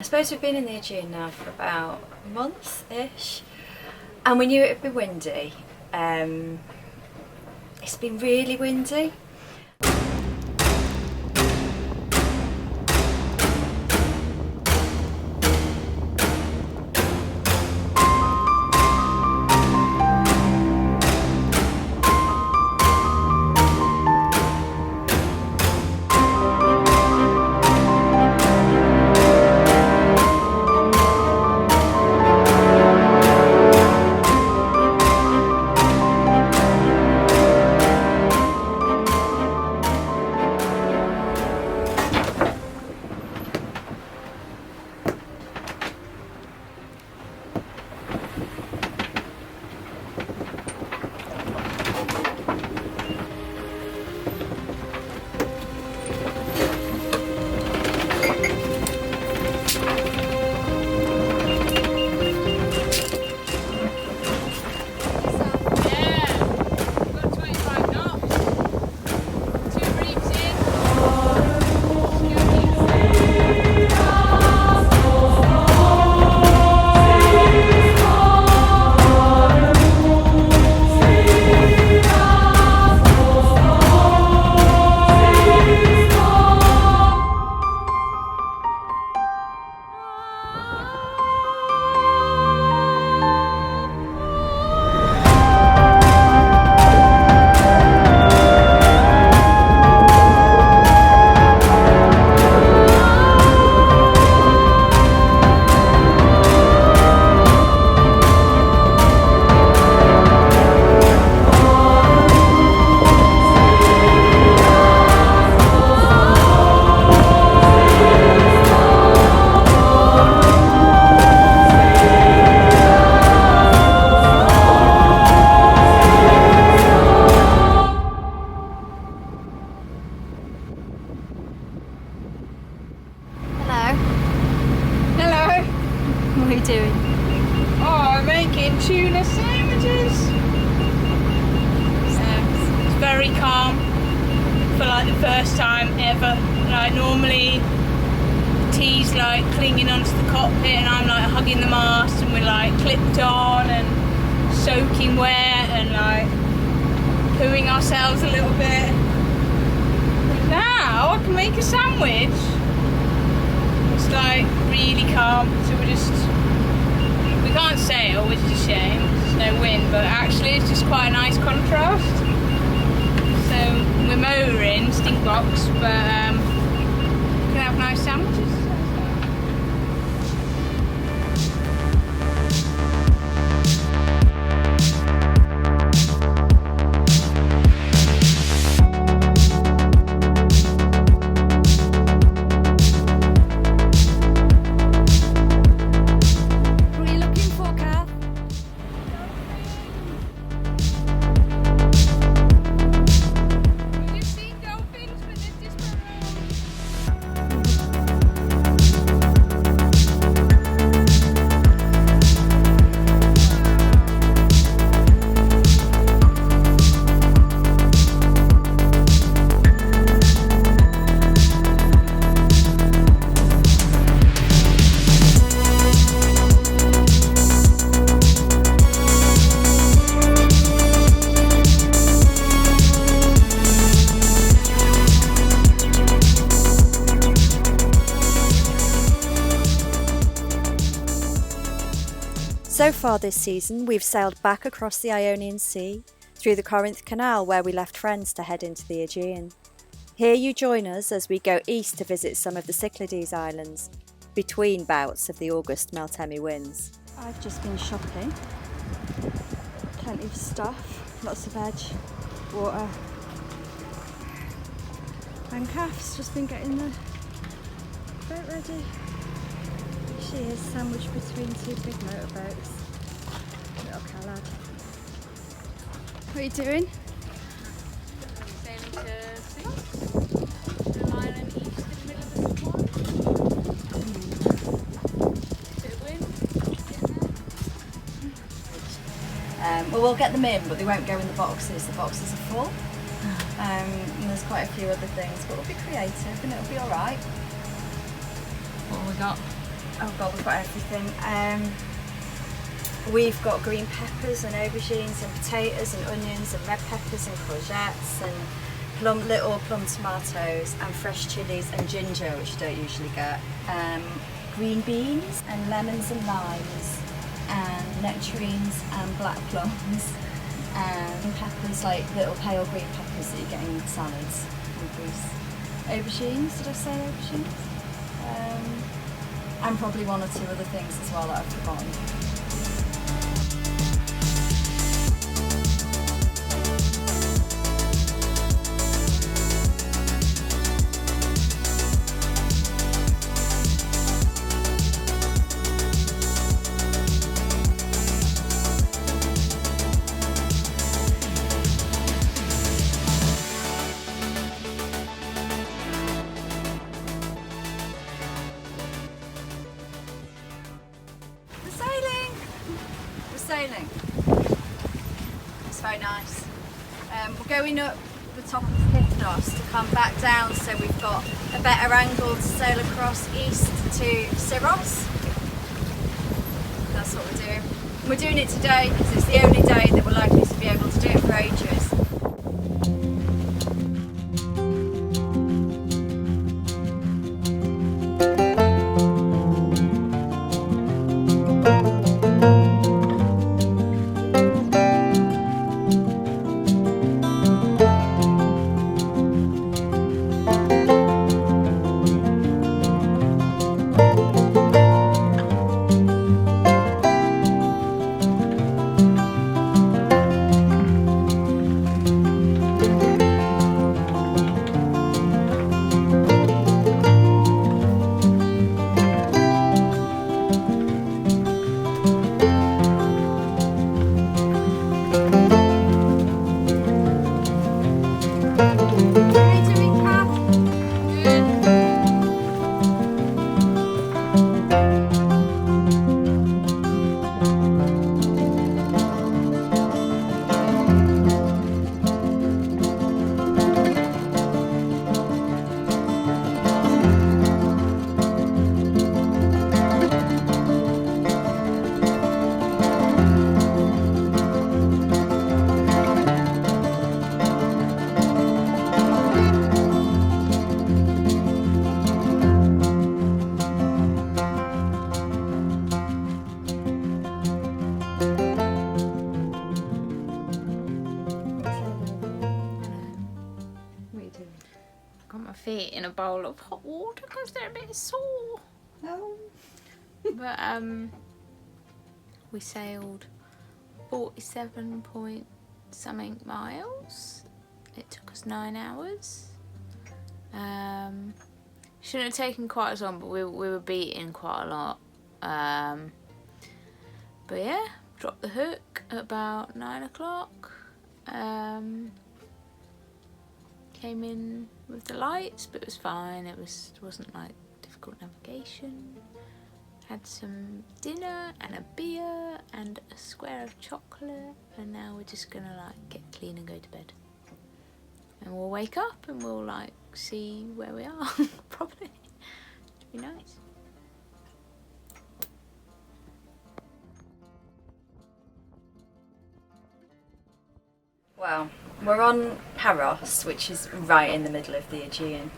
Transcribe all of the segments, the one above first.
suppose we've been in the Aegean now for about a month-ish, and we knew it would be windy. It's been really windy. What are you doing? Oh, I'm making tuna sandwiches. It's very calm for like the first time ever. Like normally T's like clinging onto the cockpit and I'm like hugging the mast and we're like clipped on and soaking wet and like pooing ourselves a little bit. But now I can make a sandwich. It's like really calm, so we can't sail, which is a shame, there's no wind, but actually it's just quite a nice contrast. So we're motoring, stink box, but we can have nice sandwiches. So far this season, we've sailed back across the Ionian Sea, through the Corinth Canal where we left friends to head into the Aegean. Here you join us as we go east to visit some of the Cyclades islands, between bouts of the August Meltemi winds. I've just been shopping. Plenty of stuff, lots of veg, water. And Kath's just been getting the boat ready. She is sandwiched between two big motorboats. Little Callad. What are you doing? Sailing to sea, an island east in the middle of the Swan. Bit of wind. Well, we'll get them in, but they won't go in the boxes. The boxes are full. And there's quite a few other things, but we'll be creative and it'll be alright. What have we got? Oh god, we've got everything. We've got green peppers and aubergines and potatoes and onions and red peppers and courgettes and little plum tomatoes and fresh chillies and ginger, which you don't usually get. Green beans and lemons and limes and nectarines and black plums and peppers, like little pale green peppers that you get in salads in Greece. Aubergines, did I say aubergines? And probably one or two other things as well that I've forgotten. Sailing. It's very nice. We're going up the top of Paros to come back down, so we've got a better angle to sail across east to Syros. That's what we're doing. We're doing it today because it's the only day that we're likely to be able to do it for ages. Feet in a bowl of hot water because they're a bit sore. Oh. But we sailed 47 point something miles. It took us 9 hours. Shouldn't have taken quite as long, but we were beating quite a lot. But yeah, dropped the hook at about 9 o'clock. Came in with the lights, but it was fine. It wasn't like difficult navigation. Had some dinner and a beer and a square of chocolate, and now we're just gonna like get clean and go to bed. And we'll wake up and we'll like see where we are. Probably. It'll be nice. Well, we're on Paros, which is right in the middle of the Aegean.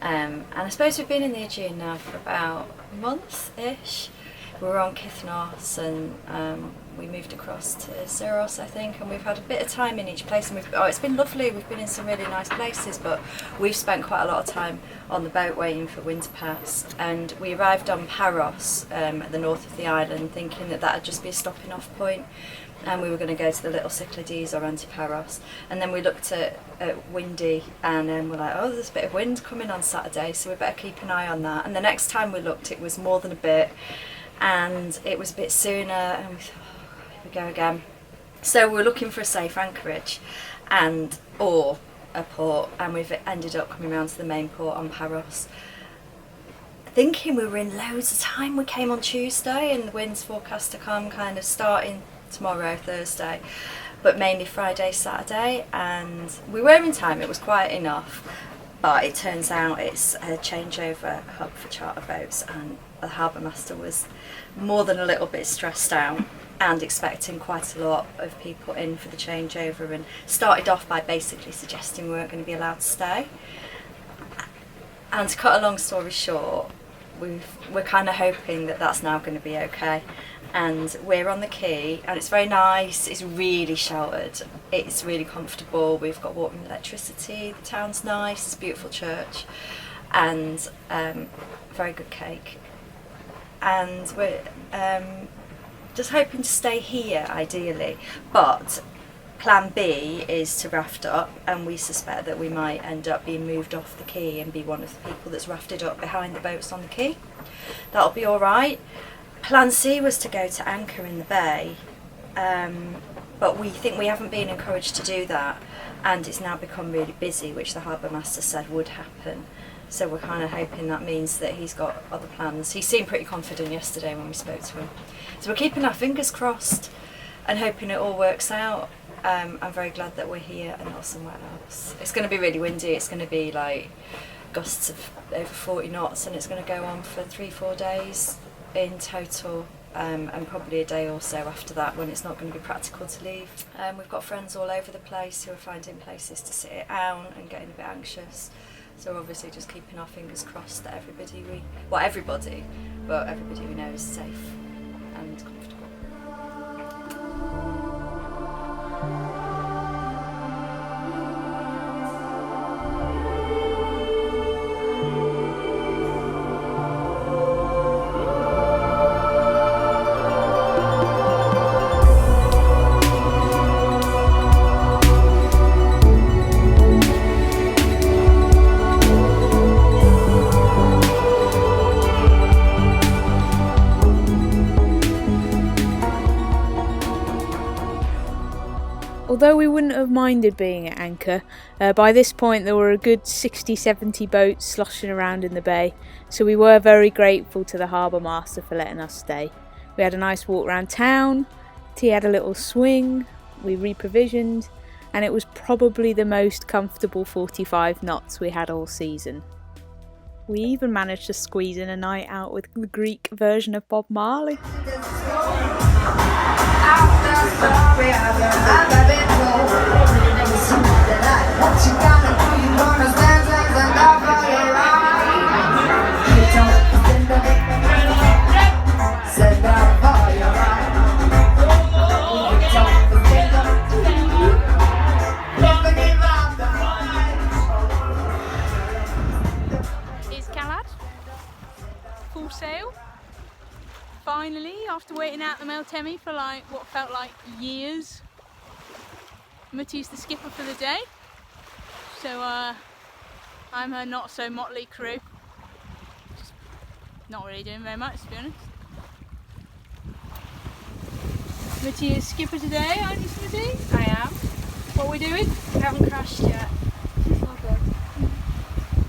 And I suppose we've been in the Aegean now for about a month-ish. We were on Kythnos and we moved across to Syros, I think, and we've had a bit of time in each place. And it's been lovely. We've been in some really nice places, but we've spent quite a lot of time on the boat waiting for wind to pass. And we arrived on Paros at the north of the island, thinking that would just be a stopping off point. And we were going to go to the little Cyclades or Antiparos, and then we looked at windy, and we're like, oh, there's a bit of wind coming on Saturday, so we better keep an eye on that. And the next time we looked, it was more than a bit, and it was a bit sooner, and we thought, oh, here we go again. So we're looking for a safe anchorage or a port, and we've ended up coming around to the main port on Paros. Thinking we were in loads of time. We came on Tuesday, and the wind's forecast to come kind of starting tomorrow, Thursday, but mainly Friday, Saturday, and we were in time. It was quiet enough, but it turns out it's a changeover hub for charter boats, and the harbour master was more than a little bit stressed out and expecting quite a lot of people in for the changeover, and started off by basically suggesting we weren't going to be allowed to stay. And to cut a long story short, we're kind of hoping that that's now going to be okay. And we're on the quay, and it's very nice, it's really sheltered, it's really comfortable, we've got water and electricity, the town's nice, it's a beautiful church, and very good cake. And we're just hoping to stay here ideally, but plan B is to raft up, and we suspect that we might end up being moved off the quay and be one of the people that's rafted up behind the boats on the quay. That'll be alright. Plan C was to go to anchor in the bay, but we think we haven't been encouraged to do that, and it's now become really busy, which the harbour master said would happen. So we're kind of hoping that means that he's got other plans. He seemed pretty confident yesterday when we spoke to him. So we're keeping our fingers crossed and hoping it all works out. I'm very glad that we're here and not somewhere else. It's going to be really windy, it's going to be like gusts of over 40 knots, and it's going to go on for 3-4 days in total, and probably a day or so after that when it's not going to be practical to leave. We've got friends all over the place who are finding places to sit it out and getting a bit anxious, so we're obviously just keeping our fingers crossed that everybody we know is safe and comfortable. Although we wouldn't have minded being at anchor, by this point there were a good 60-70 boats sloshing around in the bay, so we were very grateful to the harbour master for letting us stay. We had a nice walk around town, T had a little swing, we reprovisioned, and it was probably the most comfortable 45 knots we had all season. We even managed to squeeze in a night out with the Greek version of Bob Marley. Full sail. Finally, after waiting out the Meltemi for like what felt like years, Mutti's the skipper for the day. So I'm her not so motley crew. Just not really doing very much, to be honest. Mutti is skipper today, aren't you, Mutti? I am. What are we doing? We haven't crashed yet. It's all good.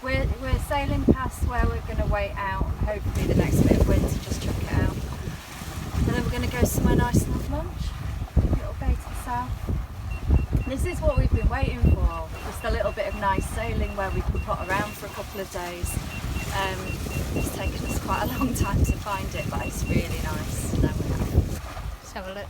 We're sailing past where we're going to wait out, hopefully the next bit of wind to just check it out. And then we're going to go somewhere nice and have lunch. A little bay to the south. This is what we've been waiting for. Just a little bit of nice sailing where we can put around for a couple of days. It's taken us quite a long time to find it, but it's really nice. Now we have. Let's have a look.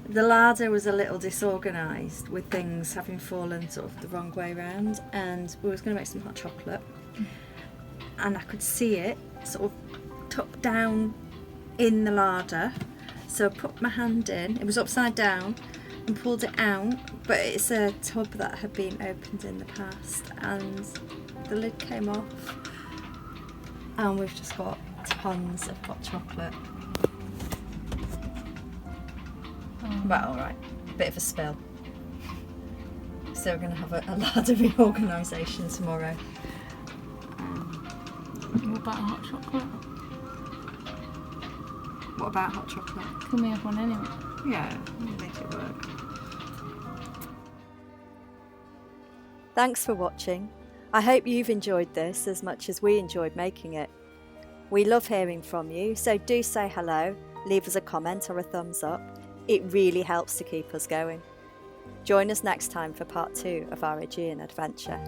The larder was a little disorganised with things having fallen sort of the wrong way round, and we was going to make some hot chocolate, and I could see it sort of tucked down in the larder, so I put my hand in. It was upside down, and pulled it out, but it's a tub that had been opened in the past, and the lid came off, and we've just got tons of hot chocolate. Well, alright, bit of a spill. So we're going to have a larder reorganisation tomorrow. What about hot chocolate? What about hot chocolate? Can we have one anyway? Yeah, we'll make it work. Thanks for watching. I hope you've enjoyed this as much as we enjoyed making it. We love hearing from you, so do say hello, leave us a comment or a thumbs up. It really helps to keep us going. Join us next time for part 2 of our Aegean adventure.